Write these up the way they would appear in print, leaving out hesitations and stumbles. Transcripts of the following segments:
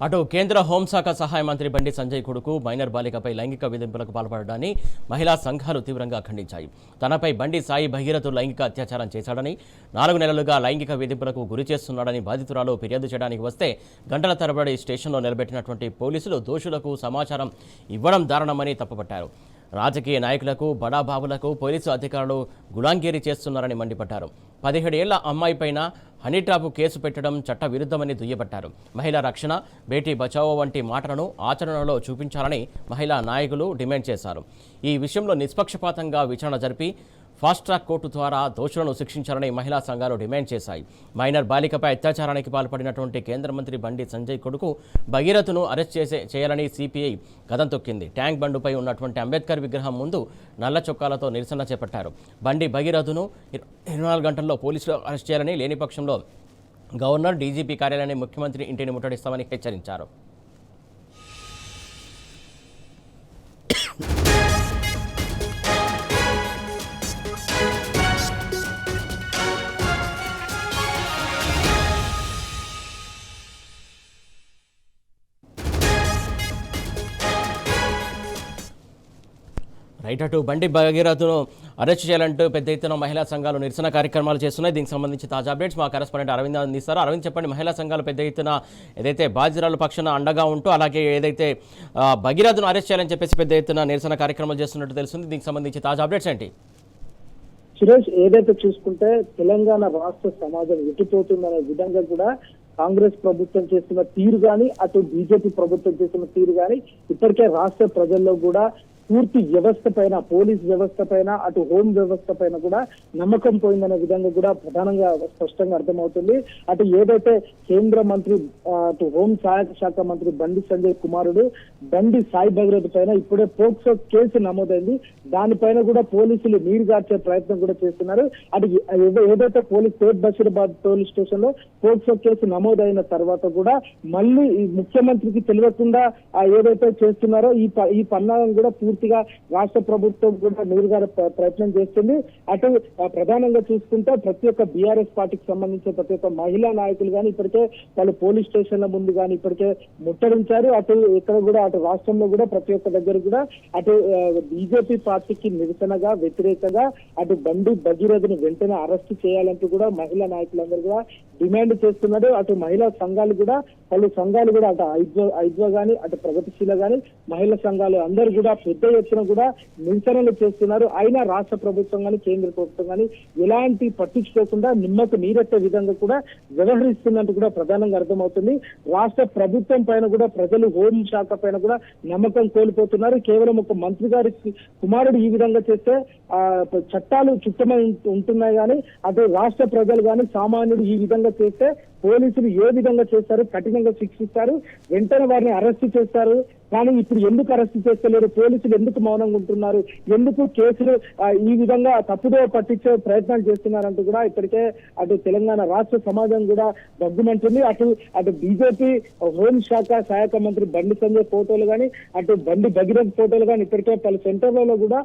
అటు కేంద్ర హోంశాఖ సహాయ మంత్రి బండి సంజయ్ కొడుకు మైనర్ బాలికపై లైంగిక వేధింపులకు పాల్పడడాన్ని మహిళా సంఘాలు తీవ్రంగా ఖండించాయి. తనపై బండి సాయి భగీరథుడు లైంగిక అత్యాచారం చేశాడని, 4 నెలలుగా లైంగిక వేధింపులకు గురి చేస్తున్నాడని బాధితురాలు ఫిర్యాదు చేయడానికి వస్తే గంటల తరబడి స్టేషన్లో నిలబెట్టినటువంటి పోలీసులు దోషులకు సమాచారం ఇవ్వడం దారుణమని తప్పుపట్టారు. రాజకీయ నాయకులకు, బడాబాబులకు పోలీసు అధికారులు గులాంగిరి చేస్తున్నారని మండిపడ్డారు. 17 ఏళ్ల అమ్మాయిపైన హనీట్రాప్ కేసు పెట్టడం చట్ట విరుద్ధమని దుయ్యబట్టారు. మహిళా రక్షణ, బేటీ బచావో వంటి మాటలను ఆచరణలో చూపించాలని మహిళా నాయకులు డిమాండ్ చేశారు. ఈ విషయంలో నిష్పక్షపాతంగా విచారణ జరిపి ఫాస్ట్ ట్రాక్ కోర్టు ద్వారా దోషులను శిక్షించాలని మహిళా సంఘాలు డిమాండ్ చేశాయి. మైనర్ బాలికపై అత్యాచారానికి పాల్పడినటువంటి కేంద్ర మంత్రి బండి సంజయ్ కొడుకు భగీరథను అరెస్ట్ చేయాలని సిపిఐ గదం తొక్కింది. ట్యాంక్ బండుపై ఉన్నటువంటి అంబేద్కర్ విగ్రహం ముందు నల్ల చొక్కాలతో నిరసన చేపట్టారు. బండి భగీరథను 24 గంటల్లో పోలీసులు అరెస్ట్ చేయాలని, లేని పక్షంలో గవర్నర్, డీజీపీ కార్యాలయాన్ని, ముఖ్యమంత్రి ఇంటిని ముట్టడిస్తామని హెచ్చరించారు. రైట్, అటు బండి భగీరథను అరెస్ట్ చేయాలంటూ పెద్ద ఎత్తున మహిళా సంఘాలు నిరసన కార్యక్రమాలు చేస్తున్నాయి. దీనికి సంబంధించి తాజా అప్డేట్స్ మా కరెస్పాండెంట్ అరవింద్ అందిస్తారు. అరవింద్, చెప్పండి, మహిళా సంఘాలు పెద్ద ఎత్తున ఏదైతే బాధితురాల పక్షాన అండగా ఉంటూ అలాగే ఏదైతే భగీరథను అరెస్ట్ చేయాలని చెప్పేసి పెద్ద ఎత్తున నిరసన కార్యక్రమాలు చేస్తున్నట్టు తెలుస్తుంది. దీనికి సంబంధించి తాజా అప్డేట్స్ ఏంటి? సురేష్, ఏదైతే చూసుకుంటే తెలంగాణ రాష్ట్ర సమాజం ఎటుపోతుందనే విధంగా కూడా కాంగ్రెస్ ప్రభుత్వం చేస్తున్న తీరు కానీ, అటు బీజేపీ ప్రభుత్వం చేస్తున్న తీరు కానీ ఇప్పటికే రాష్ట్ర ప్రజల్లో కూడా పూర్తి వ్యవస్థ పైన, పోలీస్ వ్యవస్థ పైన, అటు హోం వ్యవస్థ పైన కూడా నమ్మకం పోయిందనే విధంగా కూడా ప్రధానంగా స్పష్టంగా అర్థమవుతుంది. అటు ఏదైతే కేంద్ర మంత్రి, అటు హోం సహాయక శాఖ మంత్రి బండి సంజయ్ కుమారుడు బండి సాయి భగీరథ్ పైన ఇప్పుడే పోక్సో కేసు నమోదైంది. దానిపైన కూడా పోలీసులు నీరుగార్చే ప్రయత్నం కూడా చేస్తున్నారు. అటు ఏదైతే స్టేట్ బషీరాబాద్ పోలీస్ స్టేషన్ లో పోక్సో కేసు నమోదైన తర్వాత కూడా మళ్ళీ ఈ ముఖ్యమంత్రికి తెలియకుండా ఏదైతే చేస్తున్నారో ఈ పన్నాలను కూడా పూర్తిగా రాష్ట్ర ప్రభుత్వం కూడా నీరుగారే ప్రయత్నం చేస్తుంది. అటు ప్రధానంగా చూసుకుంటే ప్రతి ఒక్క బీఆర్ఎస్ పార్టీకి సంబంధించిన ప్రతి ఒక్క మహిళా నాయకులు కానీ ఇప్పటికే వాళ్ళు పోలీస్ స్టేషన్ల ముందు కానీ ఇప్పటికే ముట్టడించారు. అటు ఇక్కడ కూడా అటు రాష్ట్రంలో కూడా ప్రతి ఒక్క దగ్గర కూడా అటు బీజేపీ పార్టీకి నిరసనగా, వ్యతిరేకంగా అటు బండి భగీరథను వెంటనే అరెస్ట్ చేయాలంటూ కూడా మహిళా నాయకులందరూ కూడా డిమాండ్ చేస్తున్నారు. అటు మహిళా సంఘాలు కూడా, పలు సంఘాలు కూడా, అటు ఐద్వా కానీ, అటు ప్రగతిశీల కానీ మహిళా సంఘాలు అందరూ కూడా పెద్ద ఎత్తున కూడా నిరసనలు చేస్తున్నారు. అయినా రాష్ట్ర ప్రభుత్వం కానీ, కేంద్ర ప్రభుత్వం కానీ ఎలాంటి పట్టించుకోకుండా నిమ్మకు నీరెట్టే విధంగా కూడా వ్యవహరిస్తున్నట్టు కూడా ప్రధానంగా అర్థమవుతుంది. రాష్ట్ర ప్రభుత్వం పైన కూడా ప్రజలు, హోం శాఖ పైన కూడా నమ్మకం కోల్పోతున్నారు. కేవలం ఒక మంత్రి గారి కుమారుడు ఈ విధంగా చేస్తే చట్టాలు చుట్టమై ఉంటున్నాయి కానీ, అటు రాష్ట్ర ప్రజలు కానీ, సామాన్యుడు ఈ విధంగా చేస్తే పోలీసులు ఏ విధంగా చేస్తారు, కఠినంగా శిక్షిస్తారు, వెంటనే వారిని అరెస్ట్ చేస్తారు. కానీ ఇప్పుడు ఎందుకు అరెస్ట్ చేస్తలేరు, పోలీసులు ఎందుకు మౌనంగా ఉంటున్నారు, ఎందుకు కేసులు ఈ విధంగా తప్పుదో పట్టించే ప్రయత్నాలు చేస్తున్నారంటూ కూడా ఇప్పటికే అటు తెలంగాణ రాష్ట్ర సమాజం కూడా దగ్గుమంటుంది. అటు బీజేపీ హోంశాఖ సహాయక మంత్రి బండి సంజయ్ ఫోటోలు కానీ, అటు బండి భగీరథ్ ఫోటోలు కానీ ఇప్పటికే పలు సెంటర్లలో కూడా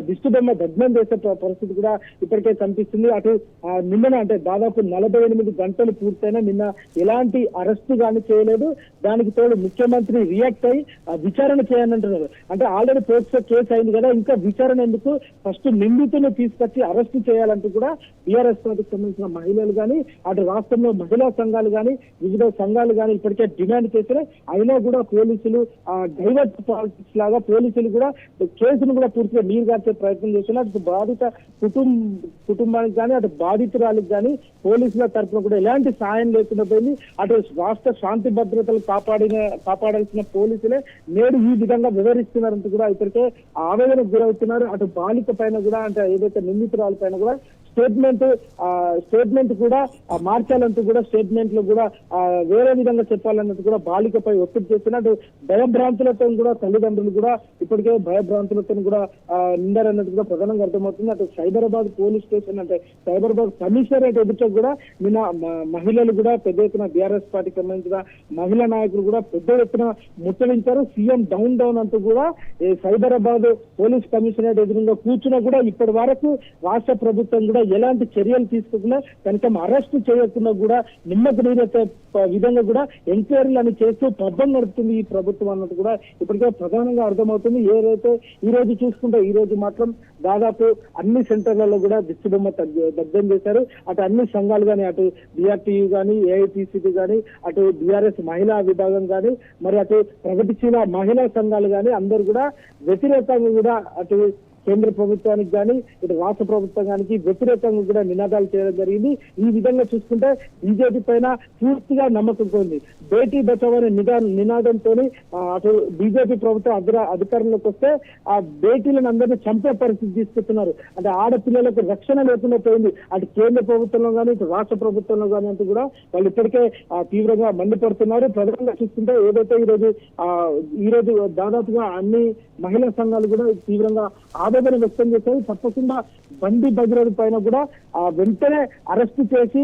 దిష్టిబొమ్మ దగ్నం చేసే పరిస్థితి కూడా ఇప్పటికే కనిపిస్తుంది. అటు నిన్న అంటే దాదాపు 48 గంటలు పూర్తయినా నిన్న ఎలాంటి అరెస్టు కానీ చేయలేదు. దానికి తోడు ముఖ్యమంత్రి రియాక్ట్ అయ్యి విచారణ చేయాలంటున్నారు. అంటే ఆల్రెడీ పోక్సో కేసు అయింది కదా, ఇంకా విచారణ ఎందుకు, ఫస్ట్ నిందితులను తీసుకొచ్చి అరెస్ట్ చేయాలంటూ కూడా బీఆర్ఎస్ పార్టీకి సంబంధించిన మహిళలు కానీ, అటు రాష్ట్రంలో మహిళా సంఘాలు కానీ, వివిధ సంఘాలు కానీ ఇప్పటికే డిమాండ్ చేశారు. అయినా కూడా పోలీసులు డైవర్ట్ పాలిటిక్స్ లాగా పోలీసులు కూడా కేసును కూడా పూర్తిగా నీరుగార్చే ప్రయత్నం చేస్తున్నారు. అటు బాధిత కుటుంబానికి కానీ, అటు బాధితురాలకు కానీ పోలీసుల తరఫున కూడా ఎలాంటి సాయం లేకుండా పోయింది. అటు రాష్ట్ర శాంతి భద్రతలు కాపాడాల్సిన పోలీసులే నేడు ఈ విధంగా వివరిస్తున్నారంటూ కూడా ఇప్పటికే ఆవేదనకు గురవుతున్నారు. అటు బాలిక పైన కూడా, అంటే ఏదైతే నిందితురాల పైన కూడా స్టేట్మెంట్ కూడా మార్చాలంటూ కూడా, స్టేట్మెంట్ లో కూడా వేరే విధంగా చెప్పాలన్నట్టు కూడా బాలికపై ఒత్తిడి చేస్తున్నట్టు భయభ్రాంతులతో కూడా తల్లిదండ్రులు కూడా ఇప్పటికే భయభ్రాంతులతో కూడా నిండారన్నట్టు కూడా ప్రధానంగా అర్థమవుతుంది. అటు సైబరాబాద్ పోలీస్ స్టేషన్, అంటే సైబరాబాద్ కమిషనరేట్ ఎదుట కూడా నిన్న మహిళలు కూడా పెద్ద ఎత్తున బీఆర్ఎస్ పార్టీకి సంబంధించిన మహిళా నాయకులు కూడా పెద్ద ఎత్తున ముట్టడించారు. సీఎం డౌన్ అంటూ కూడా సైబరాబాద్ పోలీస్ కమిషనరేట్ ఎదురుగా కూర్చున్నా కూడా ఇప్పటి వరకు రాష్ట్ర ప్రభుత్వం కూడా ఎలాంటి చర్యలు తీసుకోకుండా కనుక అరెస్ట్ చేయకుండా కూడా నిమ్మకు నీరెత్తే విధంగా కూడా ఎంక్వైరీలను చేస్తూ పబ్బం నడుపుతుంది ఈ ప్రభుత్వం అన్నట్టు కూడా ఇప్పటికే ప్రధానంగా అర్థమవుతుంది. ఏదైతే ఈ రోజు చూసుకుంటే ఈ రోజు మాత్రం దాదాపు అన్ని సెంటర్లలో కూడా దిష్టిబొమ్మ దగ్ధం చేశారు. అటు అన్ని సంఘాలు కానీ, అటు BRTU కానీ, AITCT కానీ, అటు BRS మహిళా విభాగం కానీ, మరి అటు ప్రగతిశీల మహిళా సంఘాలు కానీ అందరూ కూడా వ్యతిరేకంగా కూడా అటు కేంద్ర ప్రభుత్వానికి కానీ ఇటు రాష్ట్ర ప్రభుత్వానికి వ్యతిరేకంగా కూడా నినాదాలు చేయడం జరిగింది. ఈ విధంగా చూసుకుంటే బీజేపీ పైన పూర్తిగా నమ్మకం ఉంది. బేటీ బచావ్ అనే నినాదంతో అటు బీజేపీ ప్రభుత్వం అధికారంలోకి వస్తే ఆ బేటీలను అందరినీ చంపే పరిస్థితి తీసుకొస్తున్నారు. అంటే ఆడపిల్లలకు రక్షణ లేకుండా పోయింది. అటు కేంద్ర ప్రభుత్వంలో కానీ ఇటు రాష్ట్ర ప్రభుత్వంలో కానీ అంటూ కూడా వాళ్ళు ఇప్పటికే తీవ్రంగా మండిపడుతున్నారు. ప్రధానంగా చూసుకుంటే ఏదైతే ఈ రోజు దాదాపుగా అన్ని మహిళా సంఘాలు కూడా తీవ్రంగా ఆవేదన వ్యక్తం చేశారు. తప్పకుండా బండి భగీరథ పైన కూడా వెంటనే అరెస్టు చేసి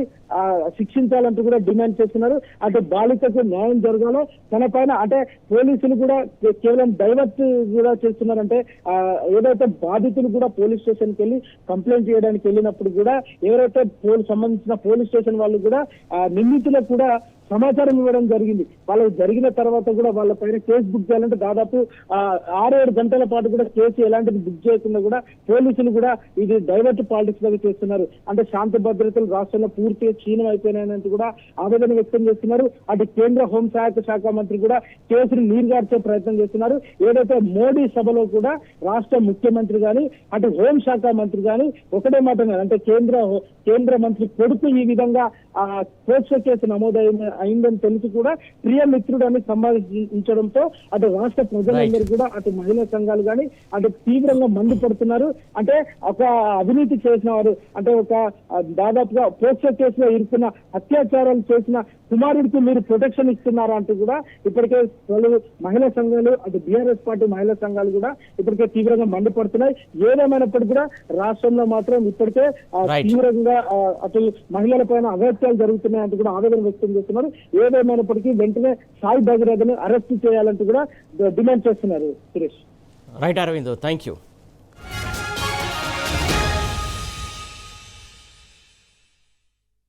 శిక్షించాలంటూ కూడా డిమాండ్ చేస్తున్నారు. అటు బాలికకు న్యాయం జరగాలో తన పైన అంటే పోలీసులు కూడా కేవలం డైవర్ట్ కూడా చేస్తున్నారంటే ఏదైతే బాధితులు కూడా పోలీస్ స్టేషన్కి వెళ్ళి కంప్లైంట్ చేయడానికి వెళ్ళినప్పుడు కూడా ఎవరైతే సంబంధించిన పోలీస్ స్టేషన్ వాళ్ళు కూడా నిందితులకు కూడా సమాచారం ఇవ్వడం జరిగింది. వాళ్ళకి జరిగిన తర్వాత కూడా వాళ్ళ పైన కేసు బుక్ చేయాలంటే దాదాపు 6-7 గంటల పాటు కూడా కేసు ఎలాంటిది బుక్ చేయకుండా కూడా పోలీసులు కూడా ఇది డైవర్ట్ పాలిటిక్స్ లాగా చేస్తున్నారు. అంటే శాంతి భద్రతలు రాష్ట్రంలో పూర్తిగా క్షీణం అయిపోయినాయంటూ కూడా ఆవేదన వ్యక్తం చేస్తున్నారు. అటు కేంద్ర హోంశాఖ మంత్రి కూడా కేసును నీరుగార్చే ప్రయత్నం చేస్తున్నారు. ఏదైతే మోడీ సభలో కూడా రాష్ట్ర ముఖ్యమంత్రి కానీ అటు హోంశాఖ మంత్రి కానీ ఒకటే మాట అంటే కేంద్ర మంత్రి కొడుకు ఈ విధంగా పోక్సో కేసు అయిందని తెలిసి కూడా ప్రియమిత్రుడు అని సంభావించడంతో అటు రాష్ట్ర ప్రజలందరూ కూడా అటు మహిళా సంఘాలు కానీ అటు తీవ్రంగా మండిపడుతున్నారు. అంటే ఒక అవినీతి చేసిన వారు అంటే ఒక దాదాపుగా పోక్సో కేసులో ఇరుక్కున్న అత్యాచారాలు చేసిన కుమారుడికి మీరు ప్రొటెక్షన్ ఇస్తున్నారా అంటూ కూడా ఇప్పటికే మహిళా సంఘాలు అటు BRS పార్టీ మహిళా సంఘాలు కూడా ఇప్పటికే తీవ్రంగా మండిపడుతున్నాయి. ఏదేమైనప్పటికీ కూడా రాష్ట్రంలో మాత్రం ఇప్పటికే తీవ్రంగా అటు మహిళల పైన అగత్యాలు జరుగుతున్నాయంటూ కూడా ఆవేదన వ్యక్తం చేస్తున్నారు. ఏదేమైనప్పటికీ వెంటనే సాయి భగీరథను అరెస్ట్ చేయాలంటూ కూడా డిమాండ్ చేస్తున్నారు. Suresh. Right Aravind, thank you.